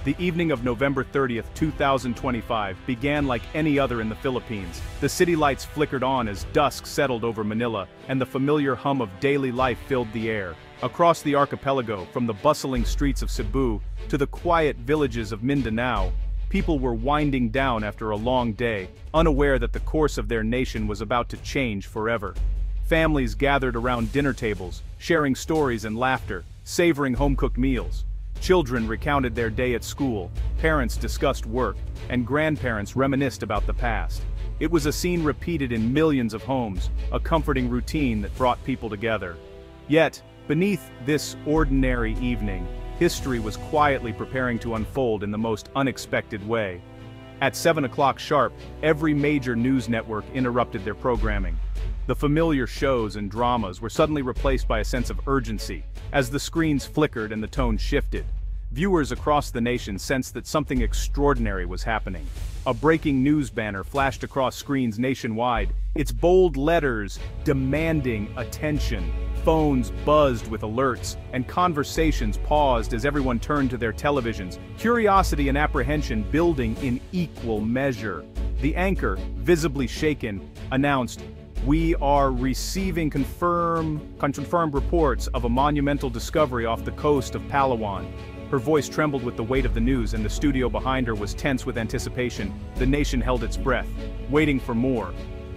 The evening of November 30th, 2025 began like any other in the Philippines. The city lights flickered on as dusk settled over Manila, and the familiar hum of daily life filled the air. Across the archipelago, from the bustling streets of Cebu to the quiet villages of Mindanao, people were winding down after a long day, unaware that the course of their nation was about to change forever. Families gathered around dinner tables, sharing stories and laughter, savoring home-cooked meals. Children recounted their day at school, parents discussed work, and grandparents reminisced about the past. It was a scene repeated in millions of homes, a comforting routine that brought people together. Yet, beneath this ordinary evening, history was quietly preparing to unfold in the most unexpected way. At 7 o'clock sharp, every major news network interrupted their programming. The familiar shows and dramas were suddenly replaced by a sense of urgency, as the screens flickered and the tone shifted. Viewers across the nation sensed that something extraordinary was happening. A breaking news banner flashed across screens nationwide, its bold letters demanding attention. Phones buzzed with alerts, and conversations paused as everyone turned to their televisions, curiosity and apprehension building in equal measure. The anchor, visibly shaken, announced, "We are receiving confirmed reports of a monumental discovery off the coast of Palawan." Her voice trembled with the weight of the news, and the studio behind her was tense with anticipation. The nation held its breath, waiting for more.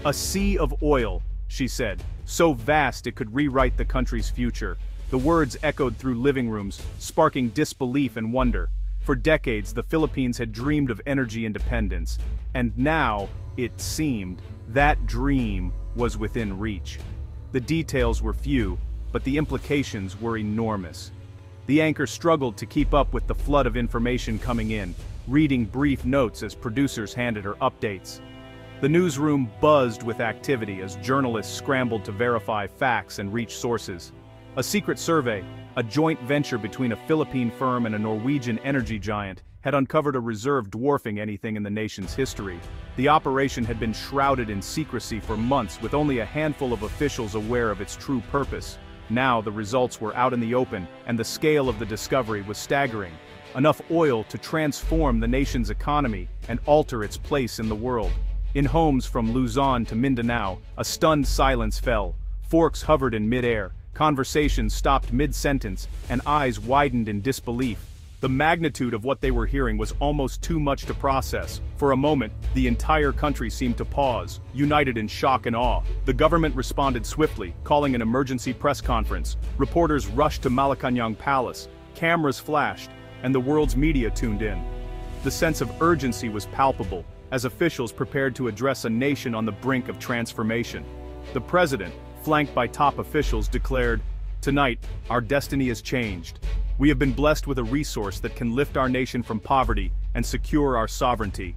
"A sea of oil," she said, "so vast it could rewrite the country's future." The words echoed through living rooms, sparking disbelief and wonder. For decades, the Philippines had dreamed of energy independence, and now, it seemed, that dream was within reach. The details were few, but the implications were enormous. The anchor struggled to keep up with the flood of information coming in, reading brief notes as producers handed her updates. The newsroom buzzed with activity as journalists scrambled to verify facts and reach sources. A secret survey, a joint venture between a Philippine firm and a Norwegian energy giant, had uncovered a reserve dwarfing anything in the nation's history. The operation had been shrouded in secrecy for months, with only a handful of officials aware of its true purpose. Now the results were out in the open, and the scale of the discovery was staggering. Enough oil to transform the nation's economy and alter its place in the world. In homes from Luzon to Mindanao, a stunned silence fell. Forks hovered in mid-air, conversations stopped mid-sentence, and eyes widened in disbelief. The magnitude of what they were hearing was almost too much to process. For a moment, the entire country seemed to pause, united in shock and awe. The government responded swiftly, calling an emergency press conference. Reporters rushed to Malacañang Palace, cameras flashed, and the world's media tuned in. The sense of urgency was palpable, as officials prepared to address a nation on the brink of transformation. The president, flanked by top officials, declared, "Tonight, our destiny is changed. We have been blessed with a resource that can lift our nation from poverty and secure our sovereignty."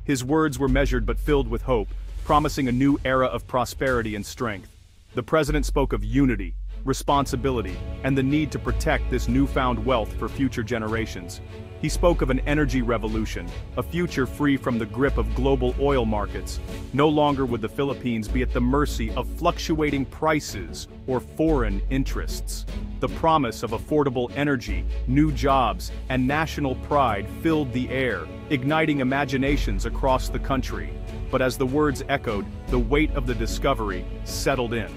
His words were measured but filled with hope, promising a new era of prosperity and strength. The president spoke of unity, responsibility, and the need to protect this newfound wealth for future generations. He spoke of an energy revolution, a future free from the grip of global oil markets. No longer would the Philippines be at the mercy of fluctuating prices or foreign interests. The promise of affordable energy, new jobs, and national pride filled the air, igniting imaginations across the country. But as the words echoed, the weight of the discovery settled in.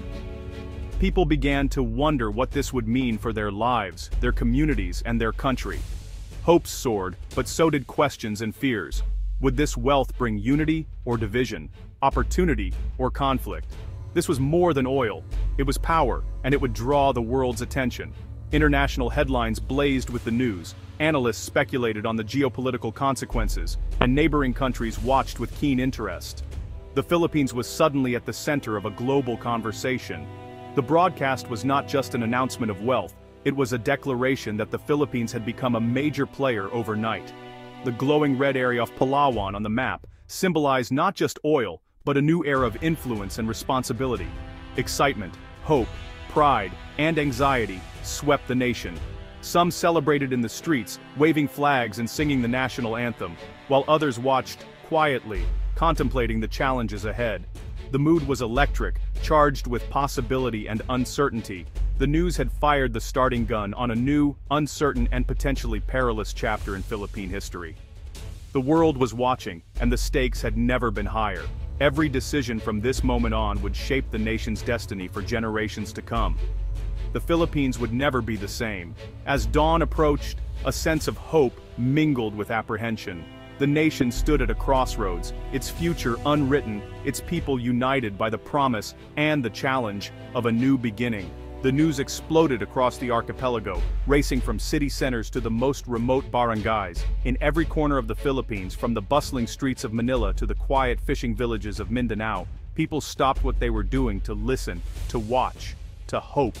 People began to wonder what this would mean for their lives, their communities, and their country. Hopes soared, but so did questions and fears. Would this wealth bring unity or division, opportunity or conflict? This was more than oil. It was power, and it would draw the world's attention. International headlines blazed with the news, analysts speculated on the geopolitical consequences, and neighboring countries watched with keen interest. The Philippines was suddenly at the center of a global conversation. The broadcast was not just an announcement of wealth, it was a declaration that the Philippines had become a major player overnight. The glowing red area of Palawan on the map symbolized not just oil, but a new era of influence and responsibility. Excitement, hope, pride, and anxiety swept the nation. Some celebrated in the streets, waving flags and singing the national anthem, while others watched quietly, contemplating the challenges ahead. The mood was electric, charged with possibility and uncertainty. The The news had fired the starting gun on a new, uncertain and potentially perilous chapter in Philippine history. The world was watching, and the stakes had never been higher. Every decision from this moment on would shape the nation's destiny for generations to come. The Philippines would never be the same. As dawn approached, a sense of hope mingled with apprehension. The nation stood at a crossroads, its future unwritten, its people united by the promise and the challenge of a new beginning. The news exploded across the archipelago, racing from city centers to the most remote barangays. In every corner of the Philippines, from the bustling streets of Manila to the quiet fishing villages of Mindanao, people stopped what they were doing to listen, to watch, to hope.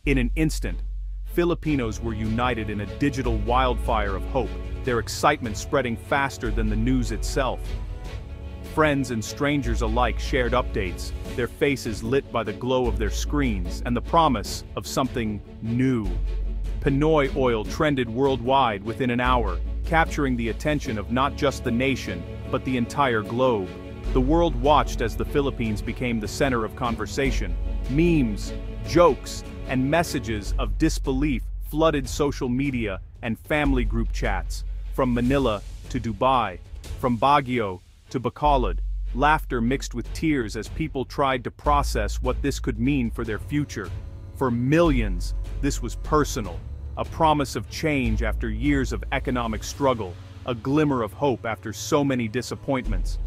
In an instant, Filipinos were united in a digital wildfire of hope, their excitement spreading faster than the news itself. Friends and strangers alike shared updates, their faces lit by the glow of their screens and the promise of something new. Pinoy oil trended worldwide within an hour, capturing the attention of not just the nation, but the entire globe. The world watched as the Philippines became the center of conversation. Memes, jokes, and messages of disbelief flooded social media and family group chats. From Manila to Dubai, from Baguio to Bacolod, laughter mixed with tears as people tried to process what this could mean for their future. For millions, this was personal, a promise of change after years of economic struggle, a glimmer of hope after so many disappointments.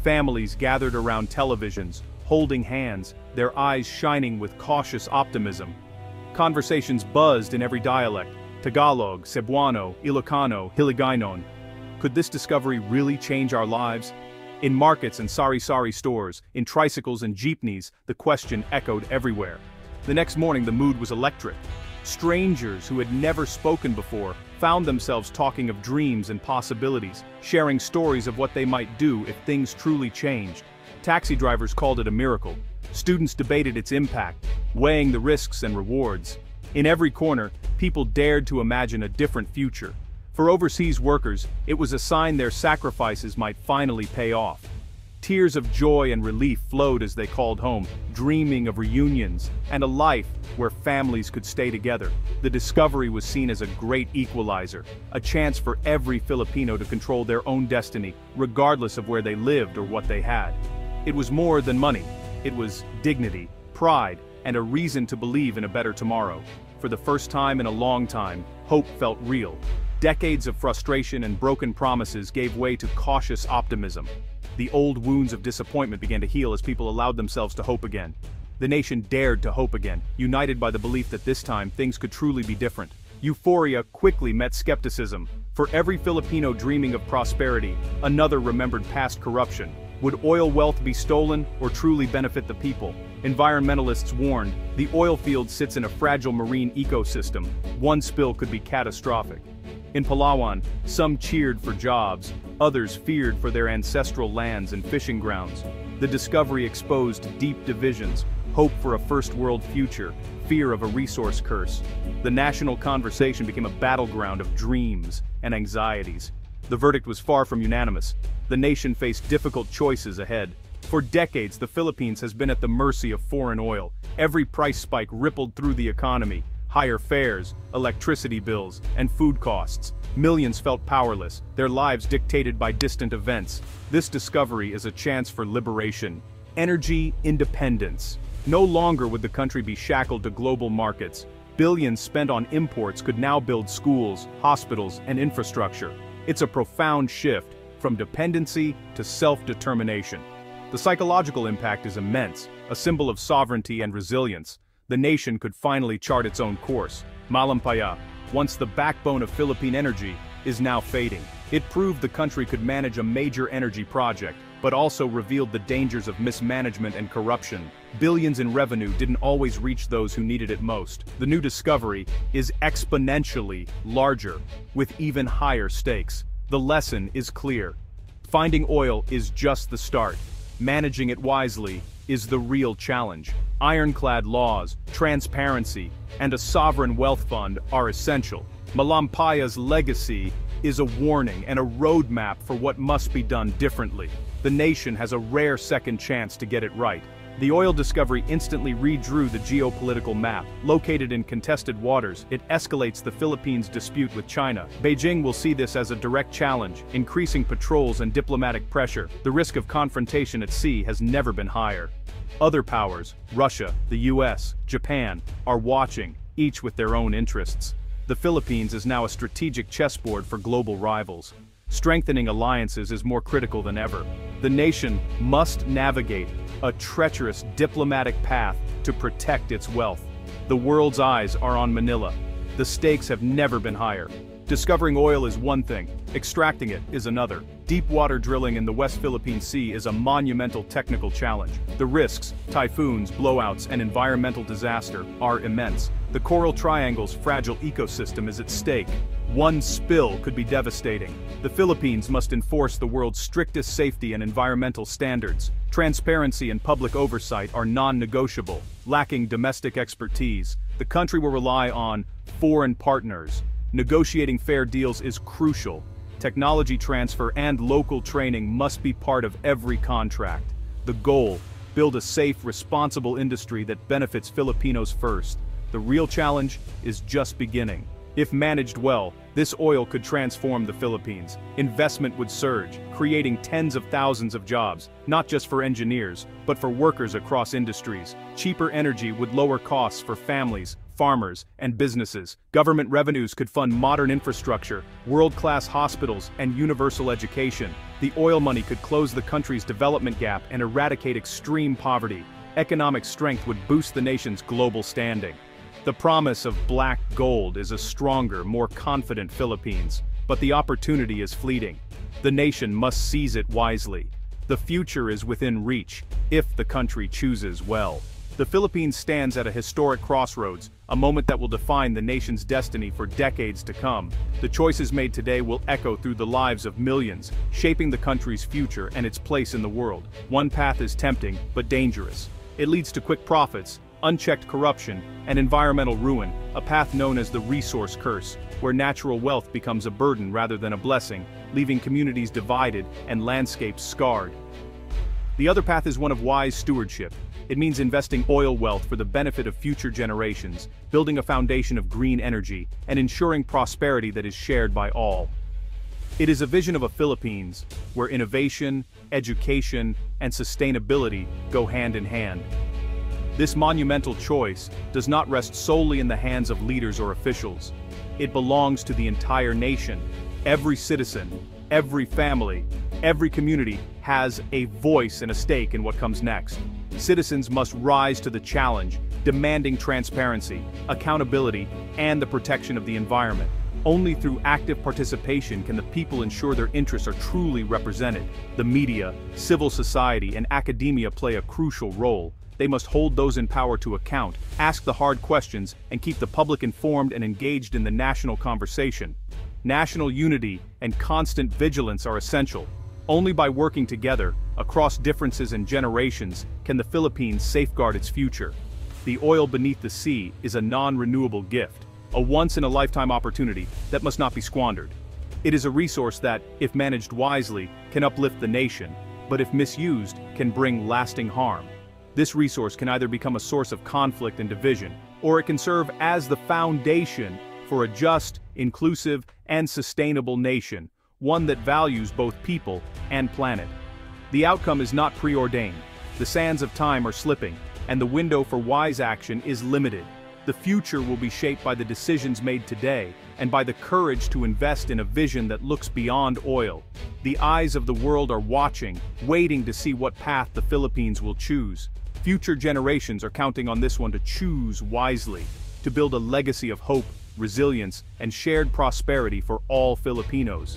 Families gathered around televisions, holding hands, their eyes shining with cautious optimism. Conversations buzzed in every dialect: Tagalog, Cebuano, Ilocano, Hiligaynon. Could this discovery really change our lives? In markets and sari-sari stores, in tricycles and jeepneys, the question echoed everywhere. The next morning the mood was electric. Strangers who had never spoken before found themselves talking of dreams and possibilities, sharing stories of what they might do if things truly changed. Taxi drivers called it a miracle. Students debated its impact, weighing the risks and rewards. In every corner, people dared to imagine a different future. For overseas workers, it was a sign their sacrifices might finally pay off. Tears of joy and relief flowed as they called home, dreaming of reunions and a life where families could stay together. The discovery was seen as a great equalizer, a chance for every Filipino to control their own destiny, regardless of where they lived or what they had. It was more than money. It was dignity, pride, and a reason to believe in a better tomorrow. For the first time in a long time, hope felt real. Decades of frustration and broken promises gave way to cautious optimism. The old wounds of disappointment began to heal as people allowed themselves to hope again. The nation dared to hope again, united by the belief that this time things could truly be different. Euphoria quickly met skepticism. For every Filipino dreaming of prosperity, another remembered past corruption. Would oil wealth be stolen or truly benefit the people? Environmentalists warned, the oil field sits in a fragile marine ecosystem. One spill could be catastrophic. In Palawan, some cheered for jobs, others feared for their ancestral lands and fishing grounds. The discovery exposed deep divisions, hope for a first world future, fear of a resource curse. The national conversation became a battleground of dreams and anxieties. The verdict was far from unanimous. The nation faced difficult choices ahead. For decades, the Philippines has been at the mercy of foreign oil. Every price spike rippled through the economy. Higher fares, electricity bills, and food costs. Millions felt powerless, their lives dictated by distant events. This discovery is a chance for liberation. Energy independence. No longer would the country be shackled to global markets. Billions spent on imports could now build schools, hospitals, and infrastructure. It's a profound shift, from dependency to self-determination. The psychological impact is immense, a symbol of sovereignty and resilience. The nation could finally chart its own course. Malampaya, once the backbone of Philippine energy, is now fading. It proved the country could manage a major energy project, but also revealed the dangers of mismanagement and corruption. Billions in revenue didn't always reach those who needed it most. The new discovery is exponentially larger, with even higher stakes. The lesson is clear. Finding oil is just the start. Managing it wisely is the real challenge. Ironclad laws, transparency, and a sovereign wealth fund are essential. Malampaya's legacy is a warning and a roadmap for what must be done differently. The nation has a rare second chance to get it right. The oil discovery instantly redrew the geopolitical map. Located in contested waters, it escalates the Philippines' dispute with China. Beijing will see this as a direct challenge, increasing patrols and diplomatic pressure. The risk of confrontation at sea has never been higher. Other powers, Russia, the US, Japan, are watching, each with their own interests. The Philippines is now a strategic chessboard for global rivals. Strengthening alliances is more critical than ever. The nation must navigate a treacherous diplomatic path to protect its wealth. The world's eyes are on Manila. The stakes have never been higher. Discovering oil is one thing, extracting it is another. Deep water drilling in the West Philippine Sea is a monumental technical challenge. The risks, typhoons, blowouts, and environmental disaster are immense. The Coral Triangle's fragile ecosystem is at stake. One spill could be devastating. The Philippines must enforce the world's strictest safety and environmental standards. Transparency and public oversight are non-negotiable. Lacking domestic expertise, the country will rely on foreign partners. Negotiating fair deals is crucial. Technology transfer and local training must be part of every contract. The goal: build a safe, responsible industry that benefits Filipinos first. The real challenge is just beginning. If managed well, this oil could transform the Philippines. Investment would surge, creating tens of thousands of jobs, not just for engineers, but for workers across industries. Cheaper energy would lower costs for families, farmers, and businesses. Government revenues could fund modern infrastructure, world-class hospitals, and universal education. The oil money could close the country's development gap and eradicate extreme poverty. Economic strength would boost the nation's global standing. The promise of black gold is a stronger, more confident Philippines, but the opportunity is fleeting. The nation must seize it wisely. The future is within reach, if the country chooses well. The Philippines stands at a historic crossroads, a moment that will define the nation's destiny for decades to come. The choices made today will echo through the lives of millions, shaping the country's future and its place in the world. One path is tempting, but dangerous. It leads to quick profits, unchecked corruption, and environmental ruin, a path known as the resource curse, where natural wealth becomes a burden rather than a blessing, leaving communities divided and landscapes scarred. The other path is one of wise stewardship. It means investing oil wealth for the benefit of future generations, building a foundation of green energy, and ensuring prosperity that is shared by all. It is a vision of a Philippines where innovation, education, and sustainability go hand in hand. This monumental choice does not rest solely in the hands of leaders or officials. It belongs to the entire nation. Every citizen, every family, every community has a voice and a stake in what comes next. Citizens must rise to the challenge, demanding transparency, accountability, and the protection of the environment. Only through active participation can the people ensure their interests are truly represented. The media, civil society, and academia play a crucial role. They must hold those in power to account, ask the hard questions, and keep the public informed and engaged in the national conversation. National unity and constant vigilance are essential. Only by working together, across differences and generations, can the Philippines safeguard its future. The oil beneath the sea is a non-renewable gift, a once-in-a-lifetime opportunity that must not be squandered. It is a resource that, if managed wisely, can uplift the nation, but if misused, can bring lasting harm. This resource can either become a source of conflict and division, or it can serve as the foundation for a just, inclusive, and sustainable nation, one that values both people and planet. The outcome is not preordained. The sands of time are slipping, and the window for wise action is limited. The future will be shaped by the decisions made today, and by the courage to invest in a vision that looks beyond oil. The eyes of the world are watching, waiting to see what path the Philippines will choose. Future generations are counting on this one to choose wisely, to build a legacy of hope, resilience, and shared prosperity for all Filipinos.